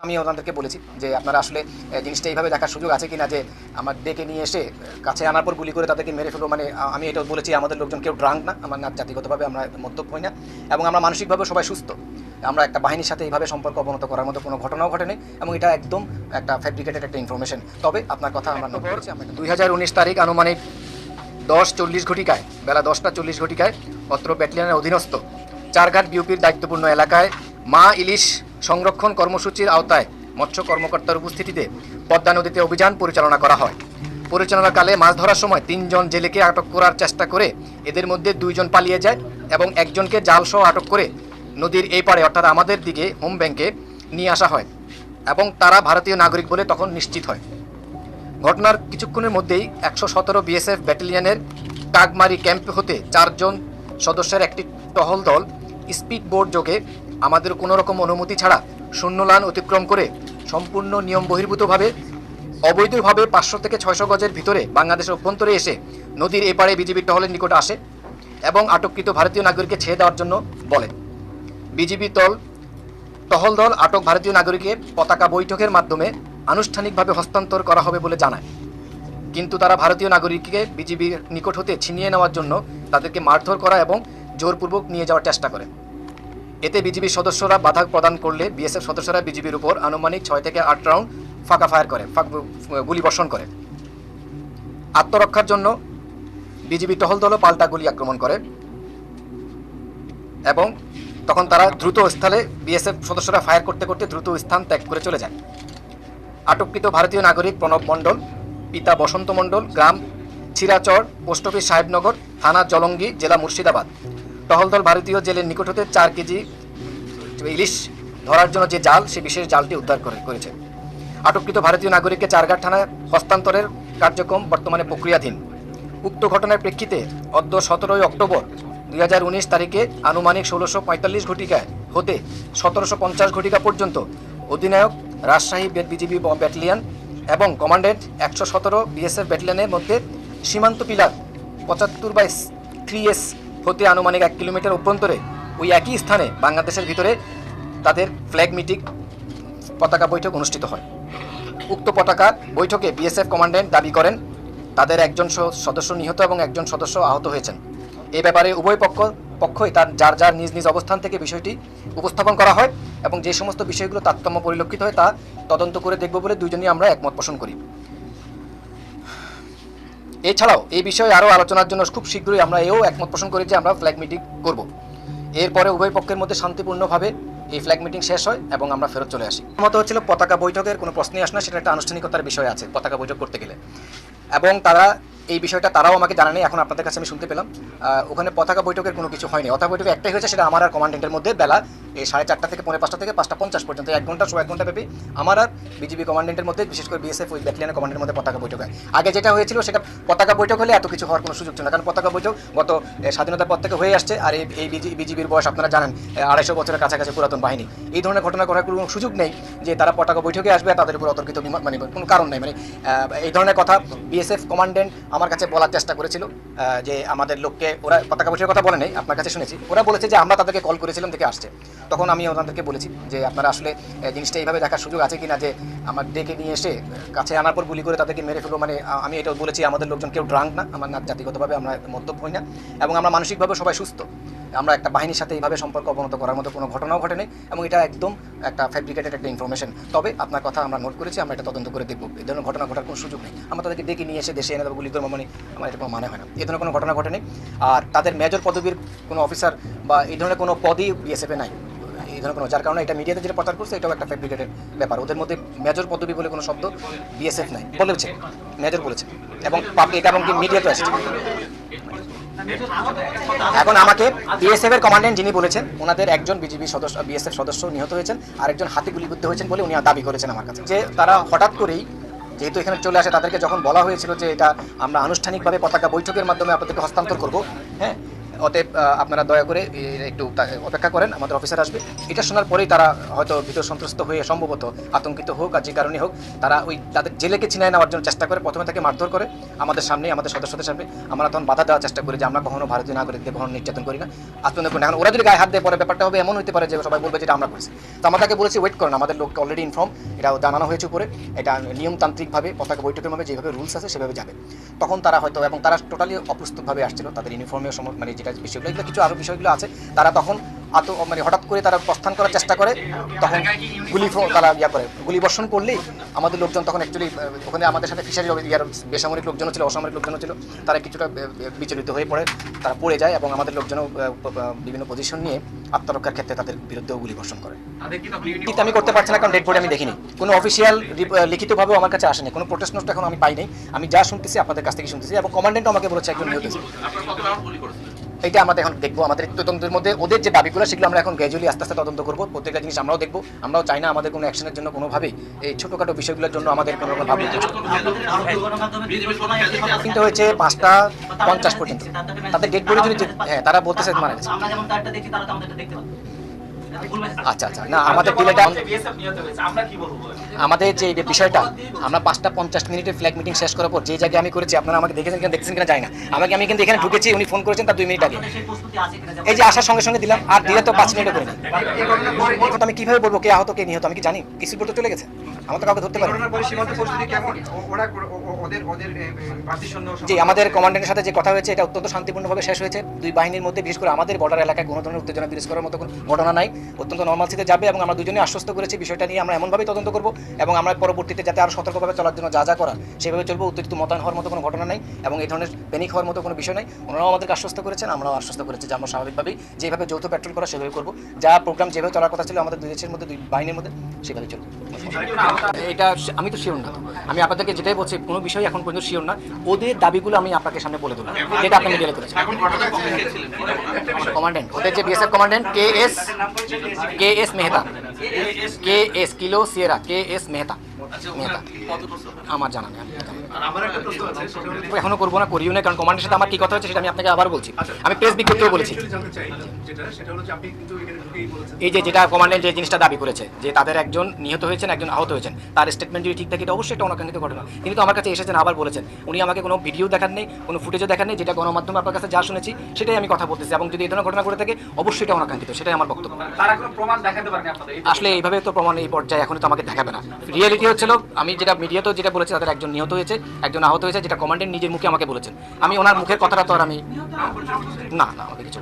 আমি ওনাদেরকে বলেছি যে আপনারা আসলে জিনিসটা এইভাবে দেখার সুযোগ আছে কিনা যে আমার ডেকে নিয়ে এসে কাছে আনার পর গুলি করে তাদেরকে মেরে ফেলবো। মানে আমি এটা বলেছি, আমাদের লোকজন কেউ ড্রাঙ্ক না, আমার না জাতিগতভাবে আমরা মদ্যপ হই না, এবং আমরা মানসিকভাবে সবাই সুস্থ। আমরা একটা বাহিনীর সাথে এইভাবে সম্পর্ক অবনত করার মতো কোনো ঘটনাও ঘটেনি, এবং এটা একদম একটা ফ্যাব্রিকেটেড একটা ইনফরমেশন। তবে আপনার কথা আমরা নোট করেছি। আমরা 2019 তারিখ আনুমানিক 10:40 ঘটিকায়, বেলা 10টা 40 ঘটিকায় অত্র ব্যাটালিয়নের অধীনস্থ চারঘাট বিউপির দায়িত্বপূর্ণ এলাকায় মা ইলিশ সংরক্ষণ কর্মসূচির আওতায় মৎস্য কর্মকর্তার উপস্থিতিতে পদ্মা নদীতে অভিযান পরিচালনা করা হয়। পরিচালনাকালে মাছ ধরার সময় 3 জন জেলেকে আটক করার চেষ্টা করে এদের মধ্যে 2 জন পালিয়ে যায় এবং একজনকে জালসহ আটক করে নদীর এই পাড়ে অর্থাৎ আমাদের দিকে হোম ব্যাংকে নিয়ে আসা হয় এবং তারা ভারতীয় নাগরিক বলে তখন নিশ্চিত হয়। ঘটনার কিছুক্ষণের মধ্যেই 117 বিএসএফ ব্যাটালিয়নের কাগমারি ক্যাম্প হতে 4 জন সদস্যের একটি টহল দল স্পিড বোট যোগে আমাদের কোনো রকম অনুমতি ছাড়া শূন্যলান অতিক্রম করে সম্পূর্ণ নিয়ম বহির্ভূতভাবে অবৈধভাবে 500 থেকে 600 গজের ভিতরে বাংলাদেশের অভ্যন্তরে এসে নদীর এপারে বিজিবি টহলের নিকট আসে এবং আটককৃত ভারতীয় নাগরিককে ছেড়ে দেওয়ার জন্য বলে। বিজিবি টহল দল আটক ভারতীয় নাগরিককে পতাকা বৈঠকের মাধ্যমে আনুষ্ঠানিকভাবে হস্তান্তর করা হবে বলে জানায়, কিন্তু তারা ভারতীয় নাগরিককে বিজিবির নিকট হতে ছিনিয়ে নেওয়ার জন্য তাদেরকে মারধর করা এবং জোরপূর্বক নিয়ে যাওয়ার চেষ্টা করে। এতে বিজিবির সদস্যরা বাধা প্রদান করলে বিএসএফ সদস্যরা বিজিবির উপর আনুমানিক 6 থেকে 8 রাউন্ড ফাঁকা ফায়ার করে, গুলি বর্ষণ করে। আত্মরক্ষার জন্য বিজিবি টহল দলও পাল্টা গুলি আক্রমণ করে এবং তখন তারা দ্রুত স্থলে বিএসএফ সদস্যরা ফায়ার করতে করতে দ্রুত স্থান ত্যাগ করে চলে যায়। আটককৃত ভারতীয় নাগরিক প্রণব মণ্ডল, পিতা বসন্ত মণ্ডল, গ্রাম ছিরাচর, পোস্ট অফিস সাহেবনগর, থানা জলঙ্গি, জেলা মুর্শিদাবাদ। টহলদল ভারতীয় জেলের নিকট হতে 4 কেজি ইলিশ ধরার জন্য যে জাল, সেই বিশেষ জালটি উদ্ধার করেছে। আটককৃত ভারতীয় নাগরিককে চারঘাট থানায় হস্তান্তরের কার্যক্রম বর্তমানে প্রক্রিয়াধীন। উক্ত ঘটনার প্রেক্ষিতে অদ্য 17 অক্টোবর 2019 তারিখে আনুমানিক 1645 ঘটিকায় হতে 1750 ঘটিকা পর্যন্ত অধিনায়ক রাজশাহী বিজিবি ব্যাটালিয়ন এবং কমান্ডেন্ট 117 বিএসএফ ব্যাটালিয়নের মধ্যে সীমান্ত পিলার 75/3S হতে আনুমানিক 1 কিলোমিটার অভ্যন্তরে ওই একই স্থানে বাংলাদেশের ভিতরে তাদের ফ্ল্যাগ মিটিং পতাকা বৈঠক অনুষ্ঠিত হয়। উক্ত পতাকা বৈঠকে বিএসএফ কমান্ডেন্ট দাবি করেন তাদের একজন সদস্য নিহত এবং একজন সদস্য আহত হয়েছেন। এ ব্যাপারে উভয় পক্ষই তার যার যার নিজ নিজ অবস্থান থেকে বিষয়টি উপস্থাপন করা হয় এবং যে সমস্ত বিষয়গুলো তারতম্য পরিলক্ষিত হয় তা তদন্ত করে দেখব বলে দুইজনই আমরা একমত পোষণ করি। এছাড়াও এই বিষয়ে আরও আলোচনার জন্য খুব শীঘ্রই আমরা এও একমত পোষণ করি যে আমরা ফ্ল্যাগ মিটিং করব। এরপরে উভয় পক্ষের মধ্যে শান্তিপূর্ণভাবে এই ফ্ল্যাগ মিটিং শেষ হয় এবং আমরা ফেরত চলে আসি। মতো হচ্ছিল পতাকা বৈঠকের কোনো প্রশ্নই আসে না, সেটা একটা আনুষ্ঠানিকতার বিষয় আছে পতাকা বৈঠক করতে গেলে, এবং তারা এই বিষয়টা তারাও আমাকে জানানি, এখন আপনাদের কাছে আমি শুনতে পেলাম। ওখানে পতাকা বৈঠকের কোনো কিছু হয়নি। পতাকা বৈঠক একটাই হয়েছে, সেটা আমার আর কমান্ডেন্টের মধ্যে বেলা 4:30 থেকে 5:45 থেকে 5:50 পর্যন্ত 1 ঘন্টা 1 ঘন্টা ব্যাপী আমার আর বিজিবি কমান্ডেন্টের মধ্যে, বিশেষ করে বিএসএফ ওই ব্যাটালিয়নের কমান্ডেন্টের মধ্যে পতাকা বৈঠক হয়। আগে যেটা হয়েছিল সেটা পতাকা বৈঠক হলে এত কিছু হওয়ার কোনো সুযোগ ছিল না, কারণ পতাকা বৈঠক গত স্বাধীনতার পর থেকে হয়ে আসছে। আর এই বিজিবির বয়স আপনারা জানেন 250 বছরের কাছাকাছি পুরাতন বাহিনী। এই ধরনের ঘটনা করার কোনো সুযোগ নেই যে তারা পতাকা বৈঠকে আসবে, তাদের উপর অতর্কিত মানে কোনো কারণ নেই। মানে এই ধরনের কথা বিএসএফ কমান্ডেন্ট আমার কাছে বলার চেষ্টা করেছিল যে আমাদের লোককে, ওরা পতাকা বৈঠকের কথা বলে নেই, আপনার কাছে শুনেছি, ওরা বলেছে যে আমরা তাদেরকে কল করেছিলাম থেকে আসছে। তখন আমি ওনাদেরকে বলেছি যে আপনারা আসলে জিনিসটা এইভাবে দেখার সুযোগ আছে কিনা যে আমার ডেকে নিয়ে এসে কাছে আনার পর গুলি করে তাদেরকে মেরে ফেলবো। মানে আমি এটা বলেছি, আমাদের লোকজন কেউ ড্রাঙ্ক না, আমার না জাতিগতভাবে আমরা মদ্যপ হই না, এবং আমরা মানসিকভাবে সবাই সুস্থ। আমরা একটা বাহিনীর সাথে এইভাবে সম্পর্ক অবনত করার মতো কোনো ঘটনাও ঘটেনি, এবং এটা একদম একটা ফ্যাব্রিকেটেড একটা ইনফরমেশন। তবে আপনার কথা আমরা নোট করেছি, আমরা এটা তদন্ত করে দেখব। এই ধরনের ঘটনা ঘটার কোনো সুযোগ নেই। আমরা তাদেরকে ডেকে নিয়ে এসে দেশে এনে দেবো গুলি করবো, মানে আমার এটা কোনো মানে হয় না। এই ধরনের কোনো ঘটনা ঘটেনি। আর তাদের মেজর পদবীর কোনো অফিসার বা এই ধরনের কোনো পদই বিএসএফে নাই, এই ধরনের কোনো, যার কারণে এটা মিডিয়াতে যেটা প্রচার করছে এটাও একটা ফ্যাব্রিকেটেড ব্যাপার। ওদের মধ্যে মেজর পদবী বলে কোনো শব্দ বিএসএফ নাই বলেছে, মেজর বলেছে, এবং পাবলিক এবং মিডিয়াতে এসেছে। এখন আমাকে বিএসএফ এর কমান্ডেন্ট যিনি বলেছেন, ওনাদের একজন বিজিবি সদস্য, বিএসএফ সদস্য নিহত হয়েছেন, আরেকজন হাতে গুলিবিদ্ধ হয়েছেন বলে উনি দাবি করেছেন আমার কাছে। যে তারা হঠাৎ করেই যেহেতু এখানে চলে আসে, তাদেরকে যখন বলা হয়েছিল যে এটা আমরা আনুষ্ঠানিকভাবে পতাকা বৈঠকের মাধ্যমে আপনাদেরকে হস্তান্তর করব, হ্যাঁ, অতএব আপনারা দয়া করে একটু অপেক্ষা করেন, আমাদের অফিসার আসবে। এটা শোনার পরেই তারা হয়তো ভীত সন্ত্রস্ত হয়ে সম্ভবত আতঙ্কিত হোক আর যে কারণে হোক, তারা ওই তাদের জেলেকে ছিনায় নেওয়ার জন্য চেষ্টা করে। প্রথমে তাকে মারধর করে আমাদের সামনে, আমাদের সদস্যদের সামনে। আমরা তখন বাধা দেওয়ার চেষ্টা করি যে আমরা কখনো ভারতীয় নাগরিকদের কখনো নির্যাতন করি না, আত্মনির্ভর করি না। এখন ওরা যদি গায়ে হাত দিয়ে পরে ব্যাপারটা হবে এমন হতে পারে যে সবাই বলবে যেটা আমরা করেছি। তো আমরা তাকে বলেছি ওয়েট করেন, আমাদের লোককে অলরেডি ইনফর্ম, এটা জানানো হয়েছে উপরে, এটা নিয়মতান্ত্রিকভাবে পতাকা বৈঠকের ভাবে যেভাবে রুলস আছে সেভাবে যাবে। তখন তারা হয়তো, এবং তারা টোটালি অপ্রস্তুতভাবে আসছিল, তাদের ইউনিফর্মের মানে যেটা বিষয়গুলো, এগুলো কিছু আরও বিষয়গুলো আছে। তারা তখন মানে হঠাৎ করে তারা প্রস্থান করার চেষ্টা করে, তখন তারা করে গুলি বর্ষণ করলেই আমাদের লোকজন তখন অ্যাকচুয়ালি ওখানে আমাদের সাথে ফিশারি ইয়ার বেসামরিক লোকজনও ছিল, অসামরিক লোকজনও ছিল, তারা কিছুটা বিচলিত হয়ে পড়ে, তারা পড়ে যায় এবং আমাদের লোকজনও বিভিন্ন পজিশন নিয়ে আত্মরক্ষার ক্ষেত্রে তাদের বিরুদ্ধেও গুলি বর্ষণ করে। আমি করতে পারছি না কারণ ডেড বডি আমি দেখিনি, কোনো অফিসিয়াল লিখিতভাবেও আমার কাছে আসেনি, কোনো প্রোটেস্ট নোট এখন আমি পাইনি। আমি যা শুনতেছি আপনাদের কাছ থেকে শুনতেছি, এবং কমান্ডেন্টও আমাকে বলেছে একজন নিহত হয়েছে। এটা আমরা এখন দেখবো, আমাদের তদন্তের মধ্যে ওদের যে দাবিগুলো সেগুলো আমরা এখন গ্র্যাজুয়ালি আস্তে আস্তে তদন্ত করবো। প্রত্যেকটা জিনিস আমরাও দেখবো। আমরাও চাই না আমাদের কোনো অ্যাকশনের জন্য কোনোভাবেই এই ছোটোখাটো বিষয়গুলোর জন্য আমাদের কোনো রকম ভাবে কিন্তু হয়েছে 5:50 পর্যন্ত তাদের ডেড বডি যদি, হ্যাঁ তারা বলতেছে মারা গেছে। আচ্ছা আচ্ছা, না আমাদের ডিলেটা আমাদের যে বিষয়টা, আমরা 5:50 ফ্ল্যাগ মিটিং শেষ করার পর যে জায়গায় আমি করেছি, আপনারা আমাকে দেখছেন কিনা যায় না, আমি কিন্তু এখানে ঢুকেছি, উনি ফোন করেছেন তার 2 মিনিট আগে, এই যে আসার সঙ্গে সঙ্গে দিলাম, আর দিলে তো 5 মিনিটও করিনি। আমি কিভাবে বলবো কে আহত কে নিহত, আমি কি জানি? কিছু পর্যন্ত চলে গেছে, আমার তো কাউকে ধরতে পারি। জি, আমাদের কমান্ডেন্টের সাথে যে কথা হয়েছে এটা অত্যন্ত শান্তিপূর্ণভাবে শেষ হয়েছে। দুই বাহিনীর মধ্যে, বিশেষ করে আমাদের বর্ডার এলাকায় কোনো ধরনের উত্তেজনা বিরাজ করার মতো কোনো ঘটনা নাই, অত্যন্ত নর্মালসিতে যাবে। এবং আমরা দুজনেই আশ্বস্ত করেছি বিষয়টা নিয়ে আমরা এমনভাবেই তদন্ত করব, এবং আমরা পরবর্তীতে যাতে আরও সতর্কভাবে চলার জন্য যা যা করা সেভাবে চলবো। উত্তেজিত মোতায়েন হওয়ার মতো কোনো ঘটনা নাই এবং এই ধরনের প্যানিক হওয়ার মতো কোনো বিষয় নাই। ওনারাও আমাদেরকে আশ্বস্ত করেছেন, আমরাও আশ্বস্ত করেছি যে আমরা স্বাভাবিকভাবেই যেভাবে যৌথ পেট্রোল করা সেভাবে করবো, যা প্রোগ্রাম যেভাবে চলার কথা ছিল আমাদের দুই দেশের মধ্যে, দুই বাহিনীর মধ্যে, সেভাবে চলবে। এটা আমি তো শিওর না, আমি আপনাদেরকে যেটাই বলছি কোনো বিষয় এখন পর্যন্ত শিওর না। ওদের দাবিগুলো আমি আপনাকে সামনে বলে দিলাম, যেটা আপনি মিডিয়াতে করেছেন। কমান্ডেন্ট, ওদের যে BSF commandant K S Mehta, K S. Kilo sierra, K S. Mehta. আমার জানা নেই, এখনো করবো না, করিও না, কারণ কমান্ডের সাথে আমার কি কথা হচ্ছে সেটা আমি আপনাকে আবার বলছি। আমি প্রেস বিজ্ঞপ্তিও বলেছি এই যে যেটা কমান্ডেন্ট যে জিনিসটা দাবি করেছে যে তাদের একজন নিহত হয়েছেন, একজন আহত হয়েছেন, তার স্টেটমেন্ট যদি ঠিক থাকে এটা অবশ্যই একটা অনাকাঙ্ক্ষিত ঘটনা। তিনি তো আমার কাছে এসেছেন, আবার বলেছেন, উনি আমাকে কোনো ভিডিও দেখান নেই, কোনো ফুটেজও দেখান নেই, যেটা গণমাধ্যমে আপনার কাছে যা শুনেছি সেটাই আমি কথা বলতেছি। এবং যদি এই ধরনের ঘটনা করে থাকে অবশ্যই এটা অনাকাঙ্ক্ষিত, সেটাই আমার বক্তব্য। আসলে এইভাবে তো প্রমাণ এই পর্যায়ে এখন তো আমাকে দেখাবে না। রিয়েলিটি হচ্ছিল আমি যেটা মিডিয়াতেও যেটা বলেছি, তাদের একজন নিহত হয়েছে, একজন আহত হয়েছে, যেটা কমান্ডেন্ট নিজের মুখে আমাকে বলেছেন। আমি ওনার মুখের কথাটা তো আর আমি না আমাকে কিছু